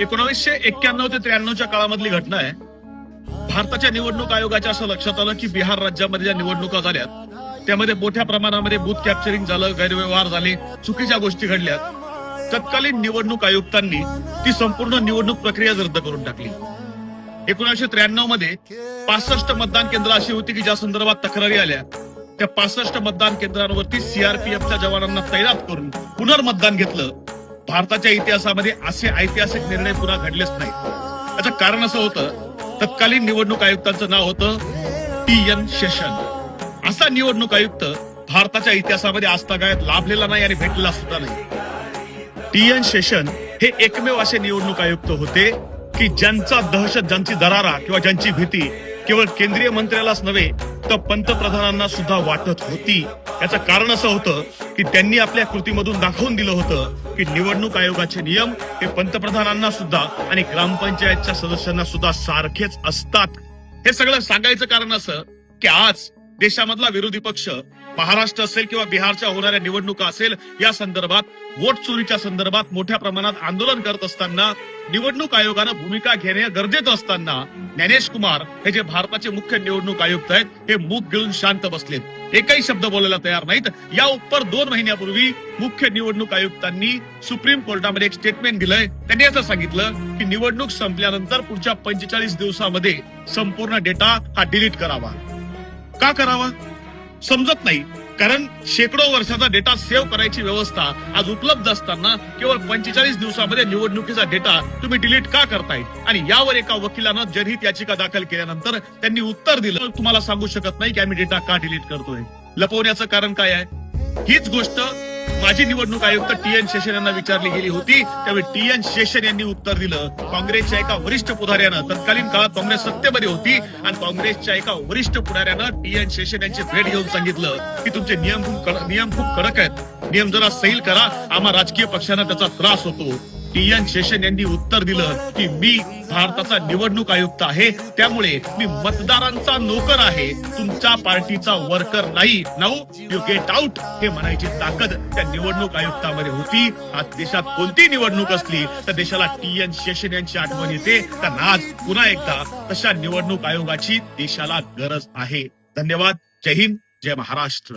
1991 ते 93च्या काळामधली घटना आहे. भारताच्या निवडणूक आयोगाच्या असं लक्षात आलं की बिहार राज्यामध्ये ज्या निवडणुका झाल्या त्यामध्ये मोठ्या प्रमाणामध्ये बूथ कॅप्चरिंग झालं, गैरव्यवहार झाले, चुकीच्या गोष्टी घडल्या. तत्कालीन निवडणूक आयुक्तांनी ती संपूर्ण निवडणूक प्रक्रिया रद्द करून टाकली. 1993 मध्ये 65 मतदान केंद्र अशी होती की ज्या संदर्भात तक्रारी आल्या. त्या 65 मतदान केंद्रांवरती सीआरपीएफच्या जवानांना तैनात करून पुनर्मतदान घेतलं. भारताच्या इतिहासामध्ये असे ऐतिहासिक निर्णय पुन्हा घडलेच नाहीत. याचं कारण असं होतं, तत्कालीन निवडणूक आयुक्तांचं नाव होतं TN शेषन. असा निवडणूक आयुक्त भारताच्या इतिहासामध्ये आजतागायत लाभलेला नाही आणि भेटलेला सुद्धा नाही. TN शेषन हे एकमेव असे निवडणूक आयुक्त होते की ज्यांचा दहशत, ज्यांची दरारा किंवा ज्यांची भीती केवळ केंद्रीय मंत्र्यालाच नव्हे तर पंतप्रधानांना सुद्धा वाटत होती. याचं कारण असं होतं की त्यांनी आपल्या कृतीमधून दाखवून दिलं होतं की निवडणूक आयोगाचे नियम हे पंतप्रधानांना सुद्धा आणि ग्रामपंचायतच्या सदस्यांना सुद्धा सारखेच असतात. हे सगळं सांगायचं कारण असं की आज देशामधला विरोधी पक्ष महाराष्ट्र असेल किंवा बिहारच्या होणाऱ्या निवडणुका असेल या संदर्भात, वोट चोरीच्या संदर्भात मोठ्या प्रमाणात आंदोलन करत असताना, निवडणूक आयोगानं भूमिका घेणे गरजेचं असताना ज्ञानेश कुमार हे जे भारताचे मुख्य निवडणूक आयुक्त आहेत हे मूग गिळून शांत बसलेत. एकही शब्द बोलायला तयार नाहीत. या उपर 2 महिन्यापूर्वी मुख्य निवडणूक आयुक्तांनी सुप्रीम कोर्टामध्ये एक स्टेटमेंट दिलंय. त्यांनी असं सांगितलं की निवडणूक संपल्यानंतर पुढच्या 45 दिवसामध्ये संपूर्ण डेटा हा डिलीट करावा. का करावा समजत नाही, कारण शेकडो वर्षाचा डेटा सेव्ह करायची व्यवस्था आज उपलब्ध असताना केवळ 45 दिवसामध्ये निवडणुकीचा डेटा तुम्ही डिलीट का करताय? आणि यावर एका वकिलानं जनहित याचिका दाखल केल्यानंतर त्यांनी उत्तर दिलं, तुम्हाला सांगू शकत नाही की आम्ही डेटा का डिलीट करतोय. लपवण्याचं कारण काय आहे? हीच गोष्ट माजी निवडणूक आयुक्त TN शेषन यांना विचारली गेली होती. त्यावेळी TN शेषन यांनी उत्तर दिलं. काँग्रेसच्या एका वरिष्ठ पुढाऱ्यानं, तत्कालीन काळात काँग्रेस सत्तेमध्ये होती आणि काँग्रेसच्या एका वरिष्ठ पुढाऱ्यानं TN शेषन यांची भेट घेऊन सांगितलं की तुमचे नियम खूप कडक आहेत, नियम जरा सैल करा, आम्हा राजकीय पक्षांना त्याचा त्रास होतो. TN शेषन यांनी उत्तर दिलं की मी भारताचा निवडणूक आयुक्त आहे, त्यामुळे मी मतदारांचा नोकर आहे, तुमच्या पार्टीचा वर्कर नाही. नाऊ यू गेट आउट हे म्हणायची ताकद त्या निवडणूक आयुक्तामध्ये होती. आज देशात कोणती निवडणूक असली तर देशाला TN शेषन यांची आठवण येते. तर आज पुन्हा एकदा तशा निवडणूक आयोगाची देशाला गरज आहे. धन्यवाद. जय हिंद, जय महाराष्ट्र.